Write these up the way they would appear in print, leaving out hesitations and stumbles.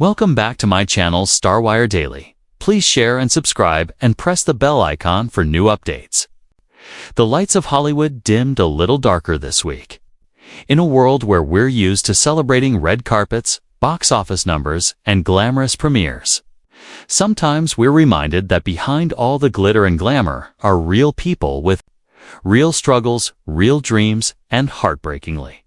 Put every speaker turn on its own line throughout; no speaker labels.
Welcome back to my channel StarWire Daily. Please share and subscribe and press the bell icon for new updates. The lights of Hollywood dimmed a little darker this week. In a world where we're used to celebrating red carpets, box office numbers, and glamorous premieres, sometimes we're reminded that behind all the glitter and glamour are real people with real struggles, real dreams, and heartbreakingly,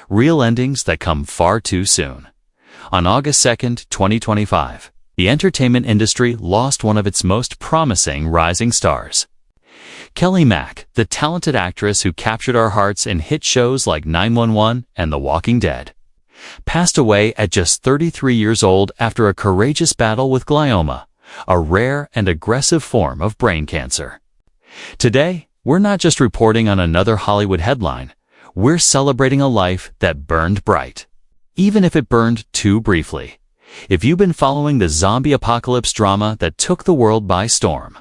real endings that come far too soon. On August 2nd, 2025, the entertainment industry lost one of its most promising rising stars. Kelley Mack, the talented actress who captured our hearts in hit shows like 911 and The Walking Dead, passed away at just 33 years old after a courageous battle with glioma, a rare and aggressive form of brain cancer. Today, we're not just reporting on another Hollywood headline, we're celebrating a life that burned bright, even if it burned too briefly. If you've been following the zombie apocalypse drama that took the world by storm,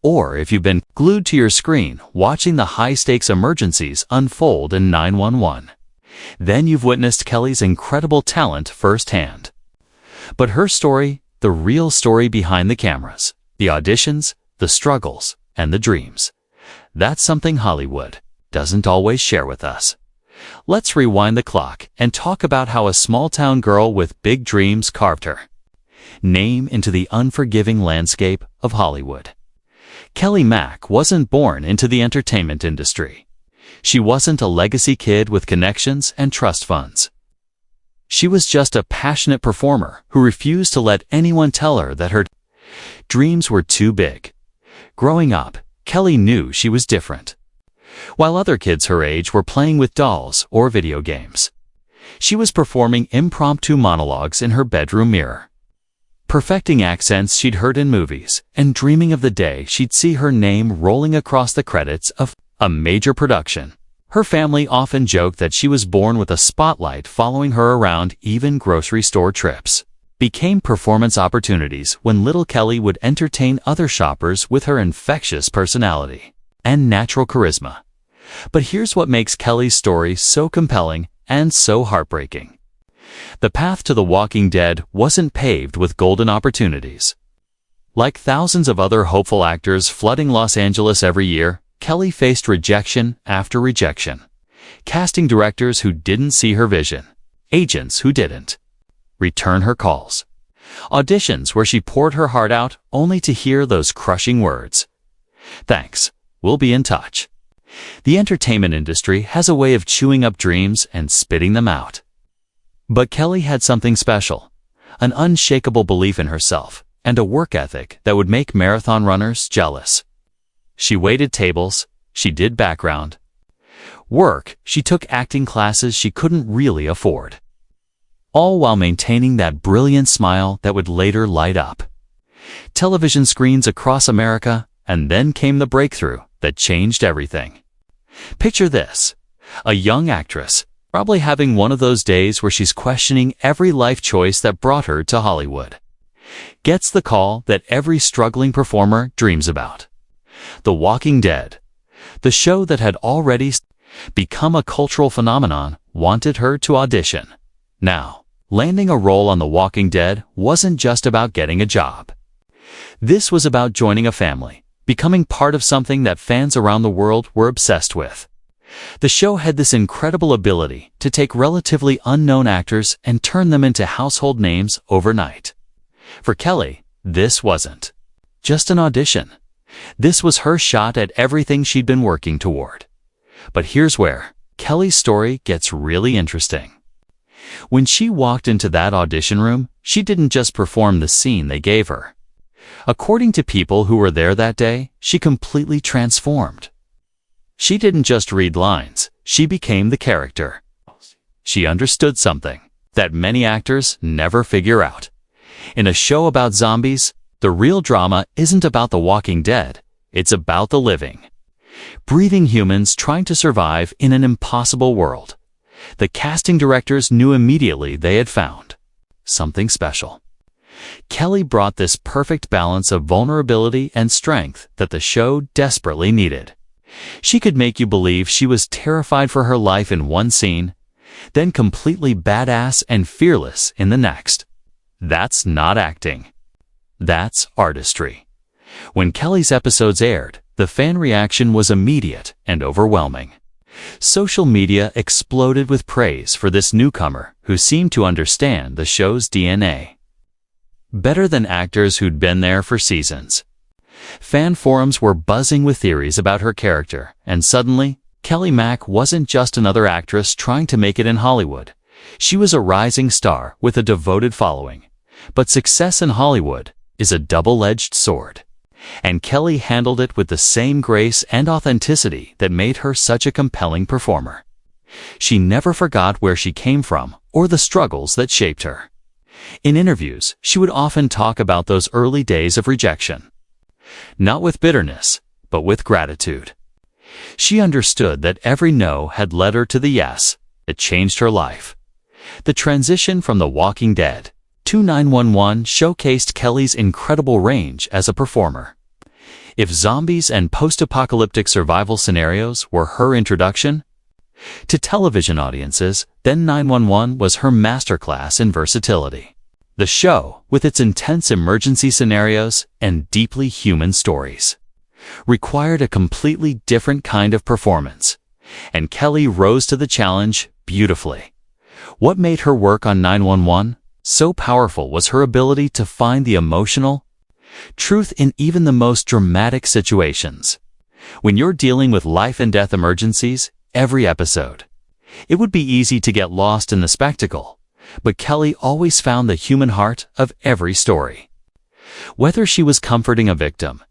or if you've been glued to your screen watching the high-stakes emergencies unfold in 911, then you've witnessed Kelley's incredible talent firsthand. But her story, the real story behind the cameras, the auditions, the struggles, and the dreams, that's something Hollywood doesn't always share with us. Let's rewind the clock and talk about how a small-town girl with big dreams carved her name into the unforgiving landscape of Hollywood. Kelley Mack wasn't born into the entertainment industry. She wasn't a legacy kid with connections and trust funds. She was just a passionate performer who refused to let anyone tell her that her dreams were too big. Growing up, Kelley knew she was different. While other kids her age were playing with dolls or video games, she was performing impromptu monologues in her bedroom mirror, perfecting accents she'd heard in movies, and dreaming of the day she'd see her name rolling across the credits of a major production. Her family often joked that she was born with a spotlight following her around. Even grocery store trips became performance opportunities when little Kelley would entertain other shoppers with her infectious personality and natural charisma. But here's what makes Kelley's story so compelling and so heartbreaking. The path to The Walking Dead wasn't paved with golden opportunities. Like thousands of other hopeful actors flooding Los Angeles every year, Kelley faced rejection after rejection. Casting directors who didn't see her vision, agents who didn't return her calls, auditions where she poured her heart out only to hear those crushing words, "Thanks, we'll be in touch." The entertainment industry has a way of chewing up dreams and spitting them out. But Kelley had something special, an unshakable belief in herself, and a work ethic that would make marathon runners jealous. She waited tables, she did background work, she took acting classes she couldn't really afford, all while maintaining that brilliant smile that would later light up television screens across America. And then came the breakthrough that changed everything. Picture this: a young actress, probably having one of those days where she's questioning every life choice that brought her to Hollywood, gets the call that every struggling performer dreams about. The Walking Dead, the show that had already become a cultural phenomenon, wanted her to audition. Now, landing a role on The Walking Dead wasn't just about getting a job. This was about joining a family, becoming part of something that fans around the world were obsessed with. The show had this incredible ability to take relatively unknown actors and turn them into household names overnight. For Kelley, this wasn't just an audition. This was her shot at everything she'd been working toward. But here's where Kelley's story gets really interesting. When she walked into that audition room, she didn't just perform the scene they gave her. According to people who were there that day, she completely transformed. She didn't just read lines, she became the character. She understood something that many actors never figure out. In a show about zombies, the real drama isn't about the walking dead, it's about the living, breathing humans trying to survive in an impossible world. The casting directors knew immediately they had found something special. Kelley brought this perfect balance of vulnerability and strength that the show desperately needed. She could make you believe she was terrified for her life in one scene, then completely badass and fearless in the next. That's not acting. That's artistry. When Kelley's episodes aired, the fan reaction was immediate and overwhelming. Social media exploded with praise for this newcomer who seemed to understand the show's DNA. Better than actors who'd been there for seasons. Fan forums were buzzing with theories about her character, and suddenly, Kelley Mack wasn't just another actress trying to make it in Hollywood. She was a rising star with a devoted following. But success in Hollywood is a double-edged sword. And Kelley handled it with the same grace and authenticity that made her such a compelling performer. She never forgot where she came from or the struggles that shaped her. In interviews, she would often talk about those early days of rejection. Not with bitterness, but with gratitude. She understood that every no had led her to the yes. It changed her life. The transition from The Walking Dead to 911 showcased Kelley's incredible range as a performer. If zombies and post-apocalyptic survival scenarios were her introduction to television audiences, then 911 was her masterclass in versatility. The show, with its intense emergency scenarios and deeply human stories, required a completely different kind of performance, and Kelley rose to the challenge beautifully. What made her work on 911 so powerful was her ability to find the emotional truth in even the most dramatic situations. When you're dealing with life and death emergencies every episode, it would be easy to get lost in the spectacle, but Kelley always found the human heart of every story. Whether she was comforting a victim,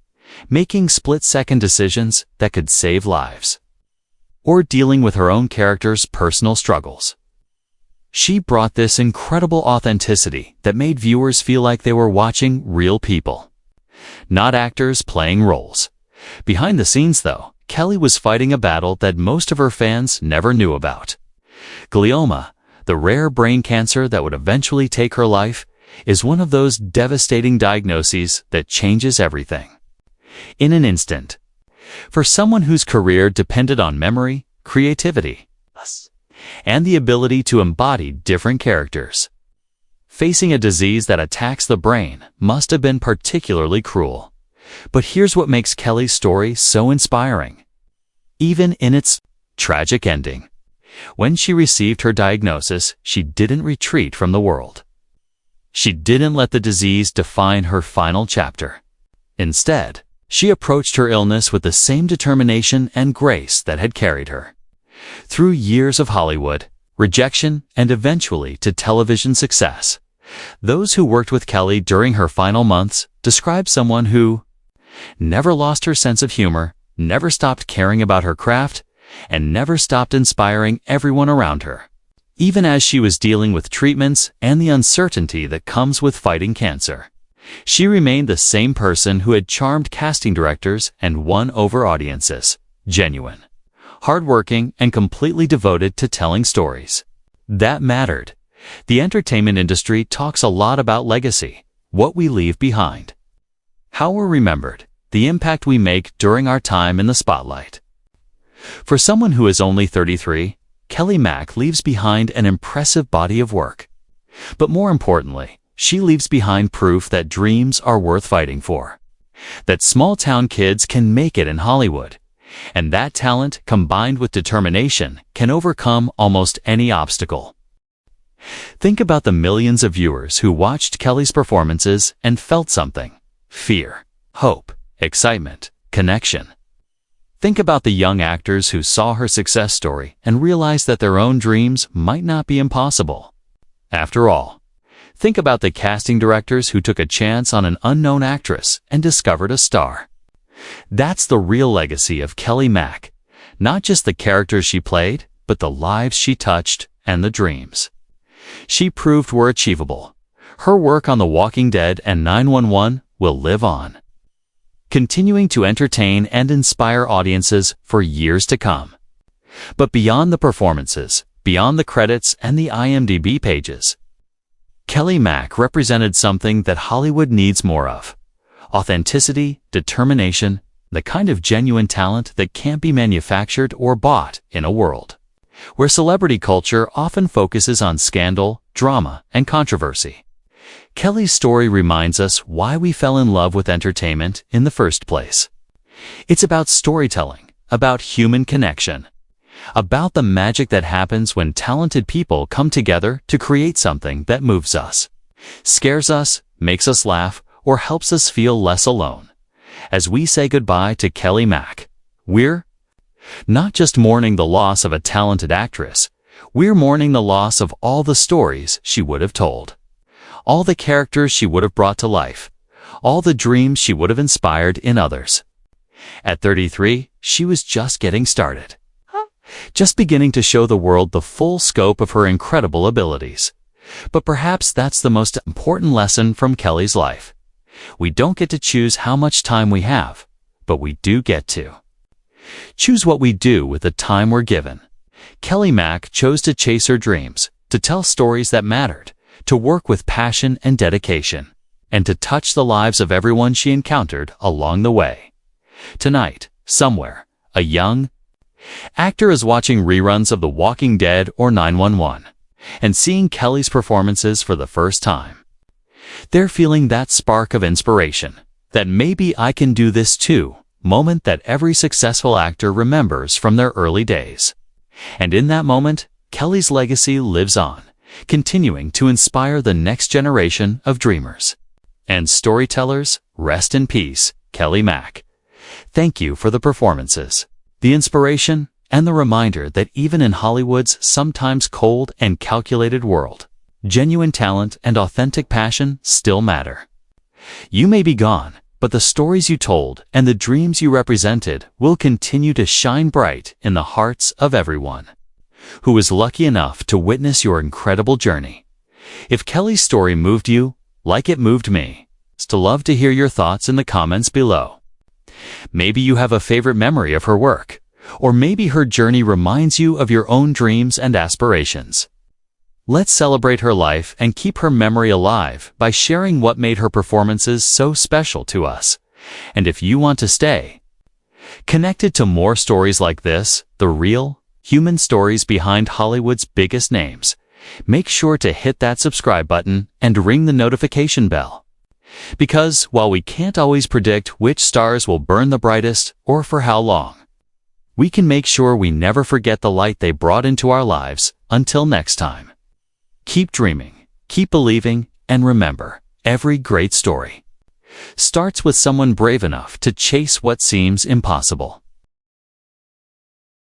making split-second decisions that could save lives, or dealing with her own character's personal struggles, she brought this incredible authenticity that made viewers feel like they were watching real people, not actors playing roles. Behind the scenes, though, Kelley was fighting a battle that most of her fans never knew about. Glioma, the rare brain cancer that would eventually take her life, is one of those devastating diagnoses that changes everything in an instant. For someone whose career depended on memory, creativity, and the ability to embody different characters, facing a disease that attacks the brain must have been particularly cruel. But here's what makes Kelley's story so inspiring. Even in its tragic ending, when she received her diagnosis, she didn't retreat from the world. She didn't let the disease define her final chapter. Instead, she approached her illness with the same determination and grace that had carried her through years of Hollywood, rejection, and eventually to television success. Those who worked with Kelley during her final months describe someone who never lost her sense of humor, never stopped caring about her craft, and never stopped inspiring everyone around her. Even as she was dealing with treatments and the uncertainty that comes with fighting cancer, she remained the same person who had charmed casting directors and won over audiences. Genuine, hardworking, and completely devoted to telling stories that mattered. The entertainment industry talks a lot about legacy, what we leave behind, how we're remembered, the impact we make during our time in the spotlight. For someone who is only 33, Kelley Mack leaves behind an impressive body of work. But more importantly, she leaves behind proof that dreams are worth fighting for, that small-town kids can make it in Hollywood, and that talent combined with determination can overcome almost any obstacle. Think about the millions of viewers who watched Kelley's performances and felt something: fear, hope, excitement, connection. Think about the young actors who saw her success story and realized that their own dreams might not be impossible. After all, think about the casting directors who took a chance on an unknown actress and discovered a star. That's the real legacy of Kelley Mack, not just the characters she played, but the lives she touched and the dreams she proved were achievable. Her work on The Walking Dead and 911 will live on, continuing to entertain and inspire audiences for years to come. But beyond the performances, beyond the credits and the IMDb pages, Kelley Mack represented something that Hollywood needs more of: authenticity, determination, the kind of genuine talent that can't be manufactured or bought in a world where celebrity culture often focuses on scandal, drama, and controversy. Kelley's story reminds us why we fell in love with entertainment in the first place. It's about storytelling, about human connection, about the magic that happens when talented people come together to create something that moves us, scares us, makes us laugh, or helps us feel less alone. As we say goodbye to Kelley Mack, we're not just mourning the loss of a talented actress, we're mourning the loss of all the stories she would have told, all the characters she would have brought to life, all the dreams she would have inspired in others. At 33, she was just getting started, just beginning to show the world the full scope of her incredible abilities. But perhaps that's the most important lesson from Kelley's life. We don't get to choose how much time we have, but we do get to choose what we do with the time we're given. Kelley Mack chose to chase her dreams, to tell stories that mattered, to work with passion and dedication, and to touch the lives of everyone she encountered along the way. Tonight, somewhere, a young actor is watching reruns of The Walking Dead or 911 and seeing Kelley's performances for the first time. They're feeling that spark of inspiration, that maybe I can do this too moment that every successful actor remembers from their early days. And in that moment, Kelley's legacy lives on, continuing to inspire the next generation of dreamers and storytellers. Rest in peace, Kelley Mack. Thank you for the performances, the inspiration, and the reminder that even in Hollywood's sometimes cold and calculated world, genuine talent and authentic passion still matter. You may be gone, but the stories you told and the dreams you represented will continue to shine bright in the hearts of everyone who is lucky enough to witness your incredible journey. If Kelley's story moved you, like it moved me, I'd love to hear your thoughts in the comments below. Maybe you have a favorite memory of her work, or maybe her journey reminds you of your own dreams and aspirations. Let's celebrate her life and keep her memory alive by sharing what made her performances so special to us. And if you want to stay connected to more stories like this, the real, human stories behind Hollywood's biggest names, make sure to hit that subscribe button and ring the notification bell. Because while we can't always predict which stars will burn the brightest or for how long, we can make sure we never forget the light they brought into our lives. Until next time, keep dreaming, keep believing, and remember, every great story starts with someone brave enough to chase what seems impossible.